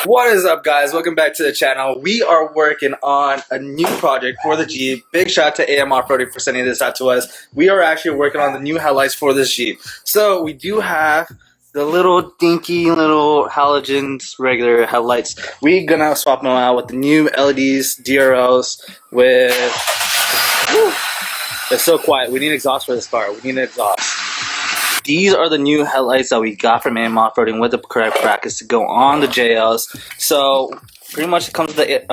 What is up, guys? Welcome back to the channel. We are working on a new project for the Jeep. Big shout out to AMOffRoad for sending this out to us. We are actually working on the new headlights for this Jeep. So we do have the little dinky little halogens regular headlights. We're gonna swap them out with the new LEDs, DRLs with... Whew, it's so quiet. We need exhaust for this car. We need an exhaust. These are the new headlights that we got from AMOffRoad with the correct brackets to go on the JLs. So pretty much it comes with the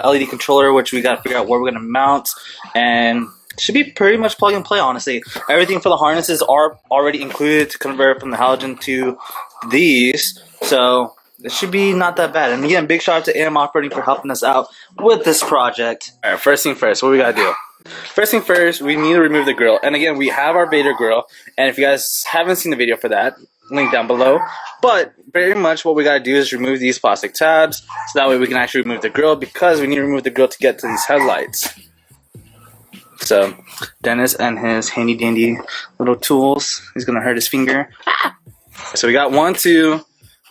LED controller, which we got to figure out where we're going to mount, and it should be pretty much plug and play, honestly. Everything for the harnesses are already included to convert from the halogen to these, so it should be not that bad. And again, big shout out to AMOffRoad for helping us out with this project. Alright, first thing first, what we got to do? First thing first, we need to remove the grill. And again, we have our Vader grill. And if you guys haven't seen the video for that, link down below. But very much what we got to do is remove these plastic tabs. So that way we can actually remove the grill, because we need to remove the grill to get to these headlights. So Dennis and his handy dandy little tools. He's going to hurt his finger. So we got 1, 2,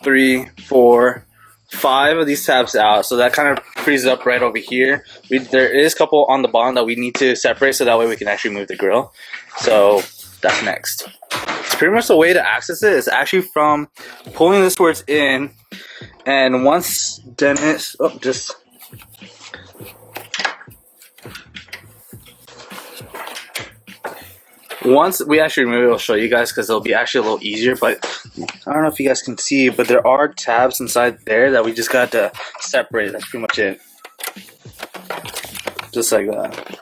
3, 4, 5 of these tabs out, so that kind of frees up right over here. There is a couple on the bottom that we need to separate, so that way we can actually move the grill. So that's next. It's pretty much the way to access it is actually from pulling this towards in, and once Dennis, once we actually remove it, I'll show you guys, because it'll be actually a little easier. But I don't know if you guys can see, but there are tabs inside there that we just got to separate. That's pretty much it. Just like that.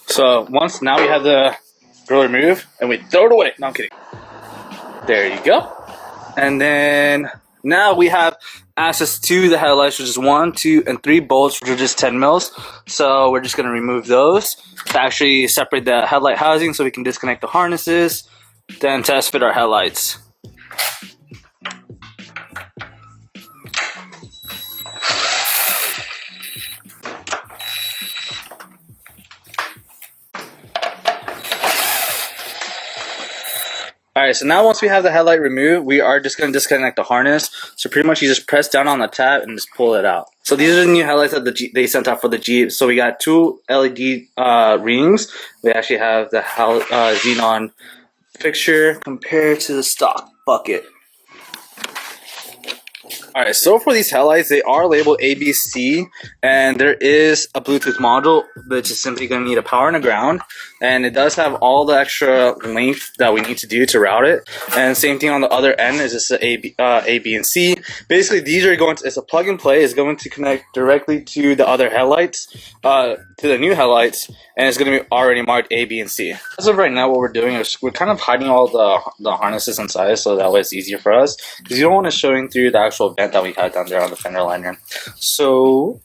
So now we have the grill removed, and we throw it away. No, I'm kidding. There you go. And then now we have access to the headlights, which is 1, 2, and 3 bolts, which are just 10 mils. So we're just going to remove those to actually separate the headlight housing, so we can disconnect the harnesses, then test fit our headlights. Alright, so now once we have the headlight removed, we are just going to disconnect the harness. So pretty much you just press down on the tab and just pull it out. So these are the new headlights that they sent out for the Jeep. So we got 2 LED rings. We actually have the xenon fixture compared to the stock bucket. Alright, so for these headlights, they are labeled ABC, and there is a Bluetooth module, which is simply going to need a power and a ground, and it does have all the extra length that we need to do to route it. And same thing on the other end is just a B and C. Basically, these are going to, it's a plug and play. It's going to connect directly to the other headlights, to the new headlights, and it's going to be already marked A, B, and C. As of right now, what we're doing is we're kind of hiding all the harnesses inside, so that way it's easier for us, because you don't want it showing through the actual vent that we had down there on the fender liner. So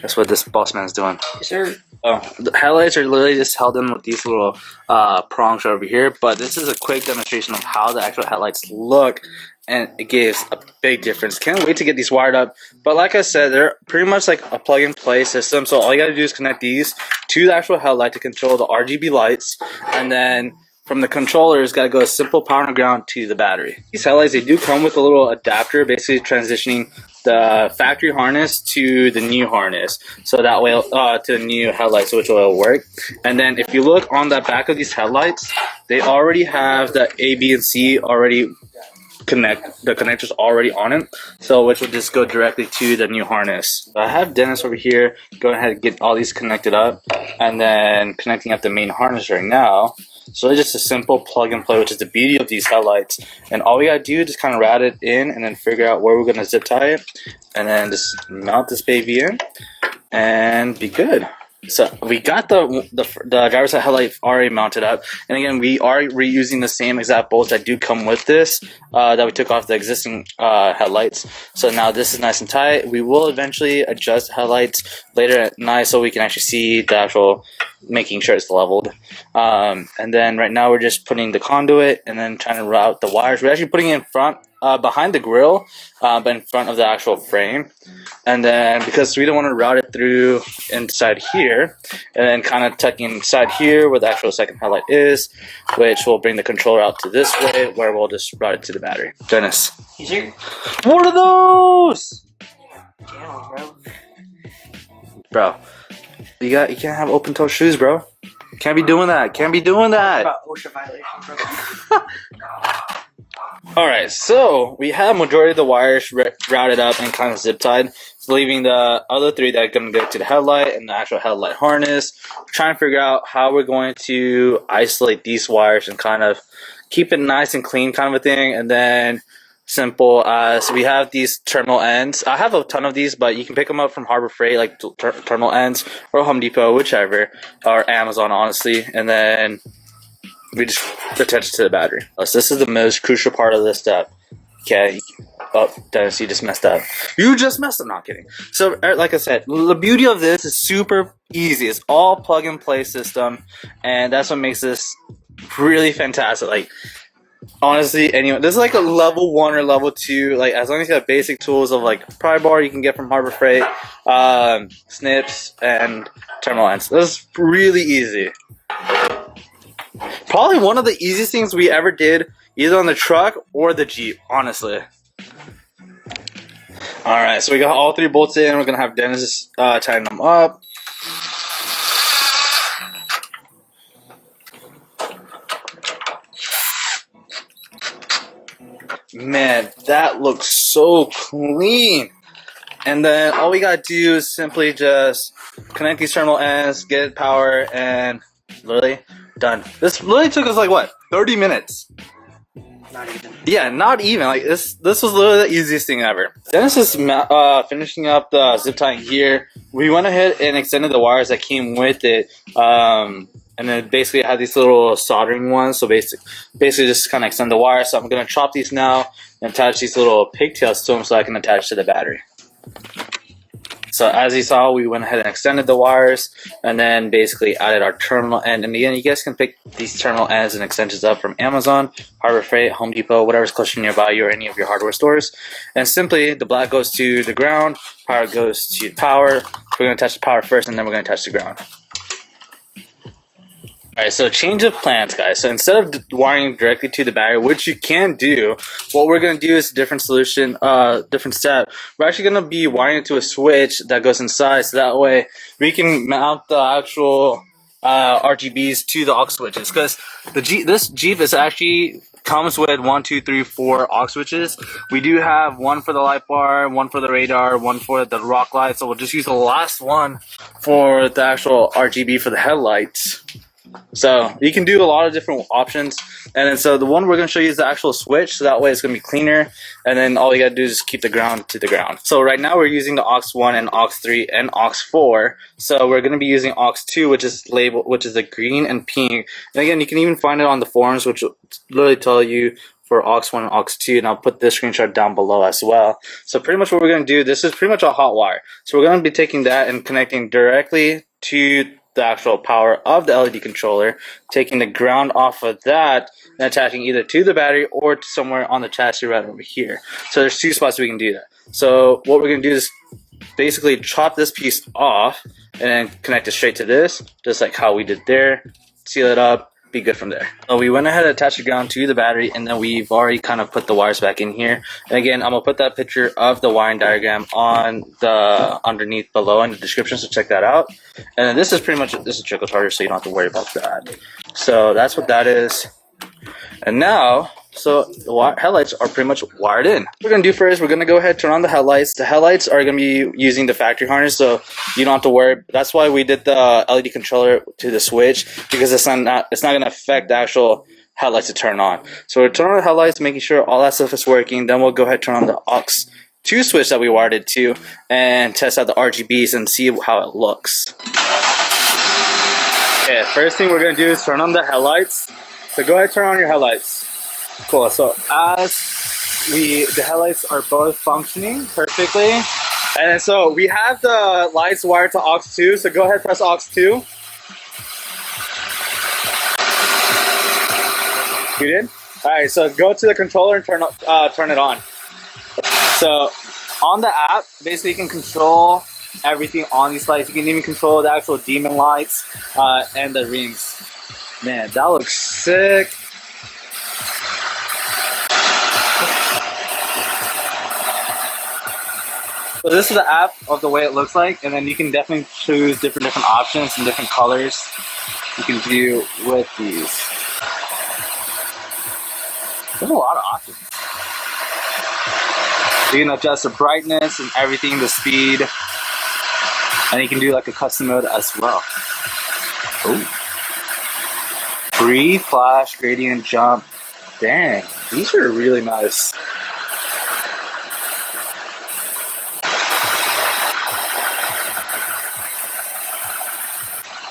that's what this boss man is doing. Sure. The headlights are literally just held in with these little prongs over here, but this is a quick demonstration of how the actual headlights look, and it gives a big difference. Can't wait to get these wired up. But like I said, they're pretty much like a plug and play system, so all you gotta do is connect these to the actual headlight to control the RGB lights, and then from the controllers, got to go simple power and ground to the battery. These headlights, they do come with a little adapter, basically transitioning the factory harness to the new harness, so that way to the new headlights, which will work. And then if you look on the back of these headlights, they already have the A, B, and C already the connectors already on it, so which will just go directly to the new harness. I have Dennis over here go ahead and get all these connected up, and then connecting up the main harness right now. So it's just a simple plug and play, which is the beauty of these headlights. And all we gotta do is just kind of route it in, and then figure out where we're gonna zip tie it, and then just mount this baby in, and be good. So we got the driver's side headlight already mounted up, and again we are reusing the same exact bolts that do come with this that we took off the existing headlights. So now this is nice and tight. We will eventually adjust the headlights later at night so we can actually see the actual, making sure it's leveled. And then right now we're just putting the conduit and then trying to route the wires. We're actually putting it in front behind the grill, but in front of the actual frame. And then because we don't want to route it through inside here, and then kind of tucking inside here where the actual second headlight is, which will bring the controller out to this way where we'll just route it to the battery. Dennis. What are those? Bro. Bro, you can't have open toe shoes, bro. Can't be doing that. Can't be doing that. About OSHA violation, bro. Alright, so we have majority of the wires routed up and kind of zip tied, leaving the other three that are going to go to the headlight and the actual headlight harness. We're trying to figure out how we're going to isolate these wires and kind of keep it nice and clean kind of a thing. And then simple as we have these terminal ends. I have a ton of these, but you can pick them up from Harbor Freight, like terminal ends, or Home Depot, whichever, or Amazon, honestly. And then we just attach it to the battery. So this is the most crucial part of this step. Okay. Oh, Dennis, you just messed up. You just messed up. Not kidding. So, like I said, the beauty of this is super easy. It's all plug and play system, and that's what makes this really fantastic. Like, honestly, anyone, this is like a level 1 or level 2. Like, as long as you have basic tools of like pry bar you can get from Harbor Freight, snips, and terminal ends. This is really easy. Probably one of the easiest things we ever did, either on the truck or the Jeep, honestly. Alright, so we got all 3 bolts in. We're going to have Dennis tighten them up. Man, that looks so clean. And then all we got to do is simply just connect these terminal ends, get power, and literally done. This literally took us like what, 30 minutes? Not even. Yeah, not even. Like this was literally the easiest thing ever. Dennis is finishing up the zip tying here. We went ahead and extended the wires that came with it, and then basically I had these little soldering ones. So basically just kind of extend the wire. So I'm gonna chop these now and attach these little pigtails to them so I can attach to the battery. So as you saw, we went ahead and extended the wires and then basically added our terminal end. And again, you guys can pick these terminal ends and extensions up from Amazon, Harbor Freight, Home Depot, whatever's closer nearby you or any of your hardware stores. And simply, the black goes to the ground, power goes to power. We're going to touch the power first and then we're going to touch the ground. Alright, so change of plans, guys. So instead of wiring directly to the battery, which you can do, what we're going to do is a different solution, different step. We're actually going to be wiring it to a switch that goes inside, so that way we can mount the actual RGBs to the aux switches. Because this Jeep is actually comes with 1, 2, 3, 4 aux switches. We do have one for the light bar, one for the radar, one for the rock light. So we'll just use the last one for the actual RGB for the headlights. So you can do a lot of different options, and then so the one we're going to show you is the actual switch, so that way it's going to be cleaner, and then all you got to do is just keep the ground to the ground. So right now we're using the aux 1 and aux 3 and aux 4, so we're going to be using aux 2, which is the green and pink. And again, you can even find it on the forums, which will literally tell you for aux 1 and aux 2, and I'll put this screenshot down below as well. So pretty much what we're going to do, this is pretty much a hot wire, so we're going to be taking that and connecting directly to the actual power of the LED controller, taking the ground off of that and attaching either to the battery or to somewhere on the chassis right over here. So there's 2 spots we can do that. So what we're going to do is basically chop this piece off and then connect it straight to this, just like how we did there, seal it up, be good from there. So we went ahead and attached the ground to the battery, and then we've already kind of put the wires back in here. And again, I'm gonna put that picture of the wiring diagram on the underneath below in the description, so check that out. And then this is pretty much, this is trickle charger, so you don't have to worry about that. So that's what that is. And now, so the headlights are pretty much wired in. What we're going to do first, we're going to go ahead and turn on the headlights. The headlights are going to be using the factory harness, so you don't have to worry. That's why we did the LED controller to the switch, because it's not going to affect the actual headlights to turn on. So we'll turn on the headlights, making sure all that stuff is working. Then we'll go ahead and turn on the aux 2 switch that we wired it to and test out the RGBs and see how it looks. Okay, first thing we're going to do is turn on the headlights. So go ahead and turn on your headlights. Cool. So as the headlights are both functioning perfectly, and so we have the lights wired to aux 2. So go ahead and press aux 2. You did? All right, so go to the controller and turn it on. So on the app, basically you can control everything on these lights. You can even control the actual demon lights and the rings. Man, that looks sick. So this is the app of the way it looks like, and then you can definitely choose different options and different colors you can do with these. There's a lot of options. You can adjust the brightness and everything, the speed, and you can do like a custom mode as well. Ooh. Free flash gradient jump. Dang, these are really nice.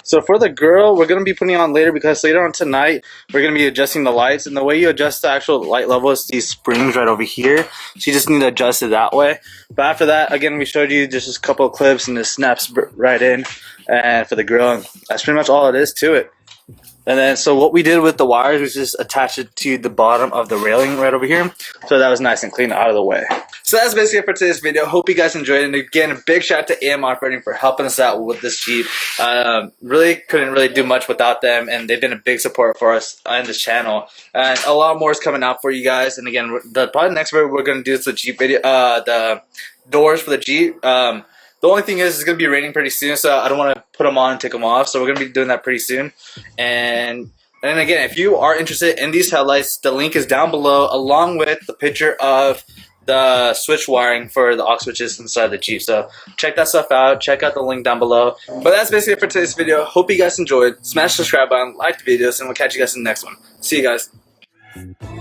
So for the girl, we're going to be putting on later because later on tonight, we're going to be adjusting the lights. And the way you adjust the actual light level is these springs right over here. So you just need to adjust it that way. But after that, again, we showed you just a couple of clips and it snaps right in. And for the girl, that's pretty much all it is to it. And then, so what we did with the wires was just attach it to the bottom of the railing right over here. So that was nice and clean out of the way. So that's basically it for today's video. Hope you guys enjoyed it. And again, a big shout out to AMOffRoad for helping us out with this Jeep. Really couldn't really do much without them. And they've been a big support for us on this channel. And a lot more is coming out for you guys. And again, probably the next video we're going to do is the Jeep video, the doors for the Jeep. The only thing is, it's going to be raining pretty soon, so I don't want to put them on and take them off. So we're going to be doing that pretty soon. And again, if you are interested in these headlights, the link is down below, along with the picture of the switch wiring for the aux switches inside the Jeep. So check that stuff out. Check out the link down below. But that's basically it for today's video. Hope you guys enjoyed. Smash the subscribe button, like the videos, and we'll catch you guys in the next one. See you guys.